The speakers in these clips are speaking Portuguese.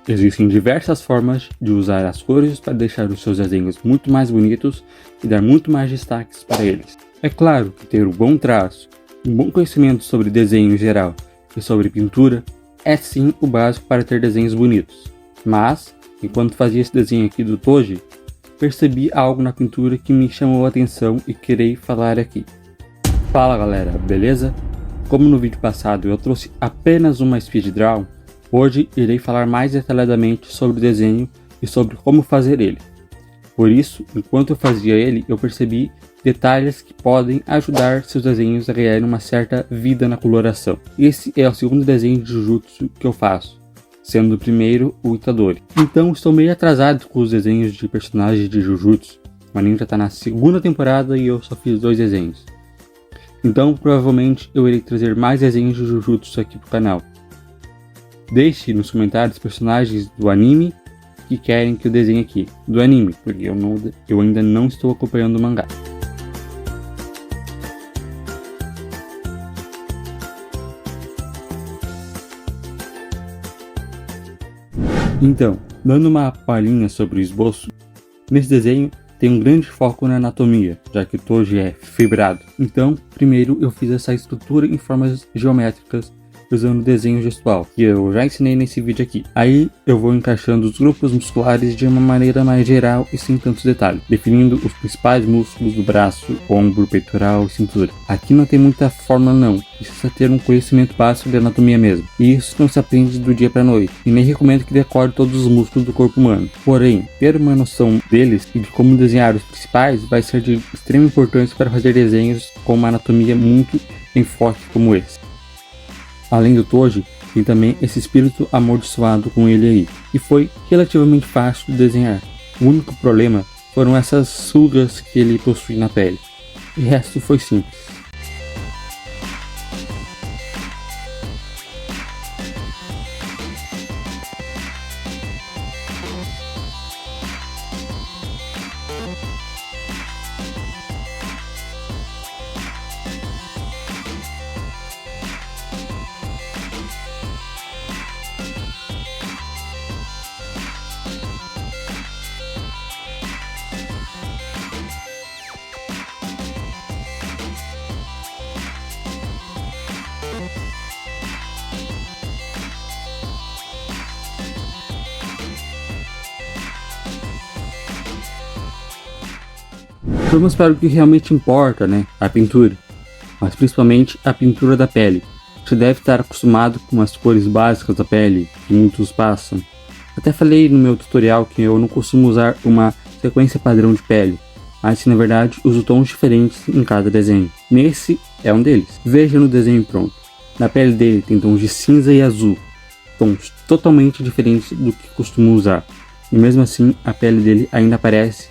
Existem diversas formas de usar as cores para deixar os seus desenhos muito mais bonitos e dar muito mais destaques para eles. É claro que ter um bom traço, um bom conhecimento sobre desenho em geral e sobre pintura é sim o básico para ter desenhos bonitos. Mas, enquanto fazia esse desenho aqui do Toji, percebi algo na pintura que me chamou a atenção e queria falar aqui. Fala galera, beleza? Como no vídeo passado eu trouxe apenas uma speed draw, hoje irei falar mais detalhadamente sobre o desenho e sobre como fazer ele. Por isso, enquanto eu fazia ele, eu percebi detalhes que podem ajudar seus desenhos a ganharem uma certa vida na coloração. Esse é o segundo desenho de Jujutsu que eu faço, sendo o primeiro o Itadori. Então estou meio atrasado com os desenhos de personagens de Jujutsu. O anime já está na segunda temporada e eu só fiz 2 desenhos. Então provavelmente eu irei trazer mais desenhos de Jujutsu aqui pro canal. Deixe nos comentários personagens do anime que querem que eu desenhe aqui, do anime, porque eu ainda não estou acompanhando o mangá. Então, dando uma palhinha sobre o esboço, nesse desenho tem um grande foco na anatomia, já que o Toji é fibrado. Então, primeiro eu fiz essa estrutura em formas geométricas usando desenho gestual, que eu já ensinei nesse vídeo aqui. Aí eu vou encaixando os grupos musculares de uma maneira mais geral e sem tantos detalhes, definindo os principais músculos do braço, ombro, peitoral e cintura. Aqui não tem muita fórmula não, precisa ter um conhecimento básico de anatomia mesmo. E isso não se aprende do dia para noite, e nem recomendo que decore todos os músculos do corpo humano. Porém, ter uma noção deles e de como desenhar os principais vai ser de extrema importância para fazer desenhos com uma anatomia muito em foco como esse. Além do Toji, tem também esse espírito amaldiçoado com ele aí, e foi relativamente fácil de desenhar. O único problema foram essas sugas que ele possui na pele. O resto foi simples. Vamos para o que realmente importa, né? A pintura. Mas principalmente a pintura da pele. Você deve estar acostumado com as cores básicas da pele, que muitos passam. Até falei no meu tutorial que eu não costumo usar uma sequência padrão de pele, mas que na verdade uso tons diferentes em cada desenho. Nesse é um deles. Veja no desenho pronto. Na pele dele tem tons de cinza e azul, tons totalmente diferentes do que costumo usar. E mesmo assim a pele dele ainda parece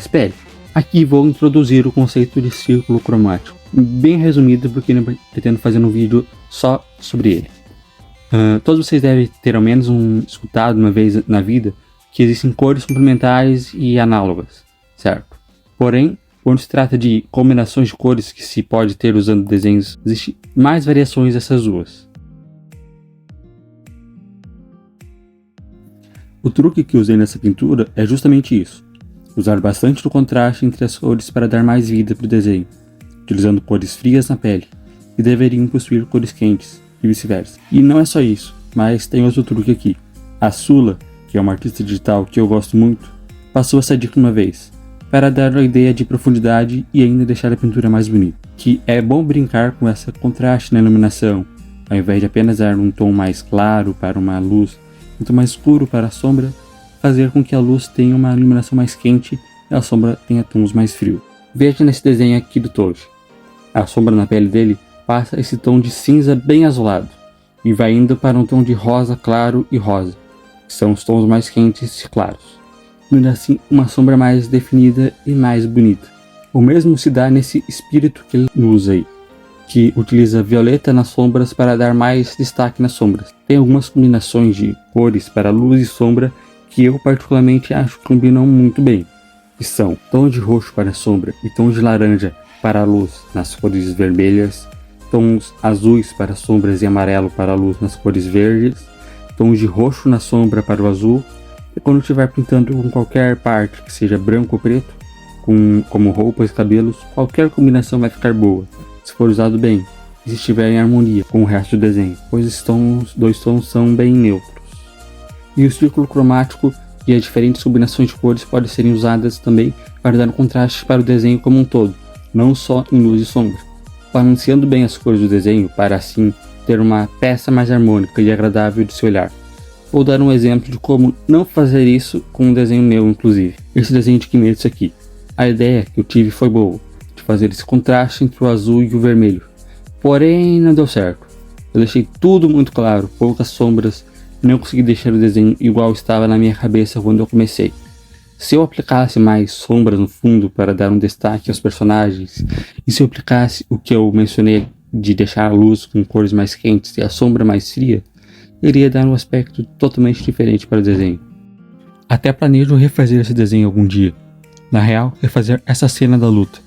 pele. Aqui vou introduzir o conceito de círculo cromático, bem resumido porque não pretendo fazer um vídeo só sobre ele. Todos vocês devem ter ao menos escutado uma vez na vida que existem cores complementares e análogas, certo? Porém, quando se trata de combinações de cores que se pode ter usando desenhos, existem mais variações dessas duas. O truque que usei nessa pintura é justamente isso. Usar bastante do contraste entre as cores para dar mais vida para o desenho, utilizando cores frias na pele, que deveriam possuir cores quentes, e vice-versa. E não é só isso, mas tem outro truque aqui. A Sula, que é uma artista digital que eu gosto muito, passou essa dica uma vez, para dar uma ideia de profundidade e ainda deixar a pintura mais bonita. Que é bom brincar com esse contraste na iluminação, ao invés de apenas dar um tom mais claro para uma luz, um tom mais escuro para a sombra, fazer com que a luz tenha uma iluminação mais quente e a sombra tenha tons mais frios. Veja nesse desenho aqui do Toji. A sombra na pele dele passa esse tom de cinza bem azulado e vai indo para um tom de rosa claro e rosa, que são os tons mais quentes e claros, dando assim uma sombra mais definida e mais bonita. O mesmo se dá nesse espírito que ele usa aí, que utiliza violeta nas sombras para dar mais destaque nas sombras. Tem algumas combinações de cores para luz e sombra que eu particularmente acho que combinam muito bem, que são tons de roxo para a sombra e tons de laranja para a luz nas cores vermelhas, tons azuis para sombras e amarelo para a luz nas cores verdes, tons de roxo na sombra para o azul, e quando estiver pintando com qualquer parte que seja branco ou preto, como roupas e cabelos, qualquer combinação vai ficar boa, se for usado bem, e se estiver em harmonia com o resto do desenho, pois os dois tons são bem neutros. E o círculo cromático e as diferentes combinações de cores podem ser usadas também para dar um contraste para o desenho como um todo, não só em luz e sombra, balanceando bem as cores do desenho para assim ter uma peça mais harmônica e agradável de se olhar. Vou dar um exemplo de como não fazer isso com um desenho meu, inclusive. Esse desenho de Kimetsu aqui. A ideia que eu tive foi boa, de fazer esse contraste entre o azul e o vermelho. Porém, não deu certo. Eu deixei tudo muito claro, poucas sombras, e não consegui deixar o desenho igual estava na minha cabeça quando eu comecei. Se eu aplicasse mais sombras no fundo para dar um destaque aos personagens, e se eu aplicasse o que eu mencionei de deixar a luz com cores mais quentes e a sombra mais fria, iria dar um aspecto totalmente diferente para o desenho. Até planejo refazer esse desenho algum dia. Na real, refazer essa cena da luta.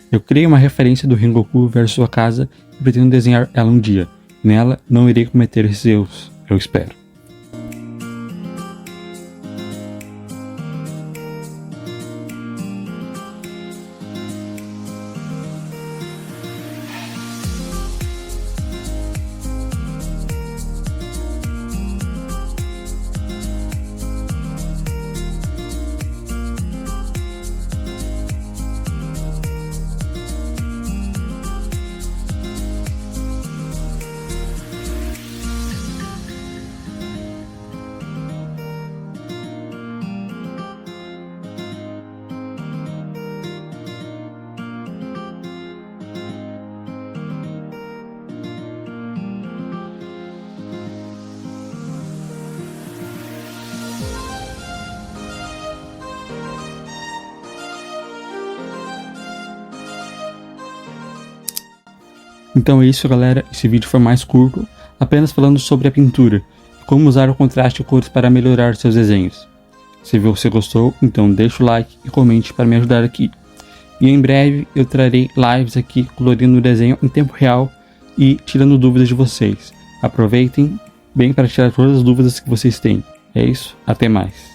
Eu criei uma referência do Rengoku versus sua casa e pretendo desenhar ela um dia. Nela, não irei cometer esses erros, eu espero. Então é isso, galera, esse vídeo foi mais curto, apenas falando sobre a pintura e como usar o contraste de cores para melhorar seus desenhos. Se você gostou, então deixa o like e comente para me ajudar aqui. E em breve eu trarei lives aqui colorindo o desenho em tempo real e tirando dúvidas de vocês. Aproveitem bem para tirar todas as dúvidas que vocês têm. É isso, até mais.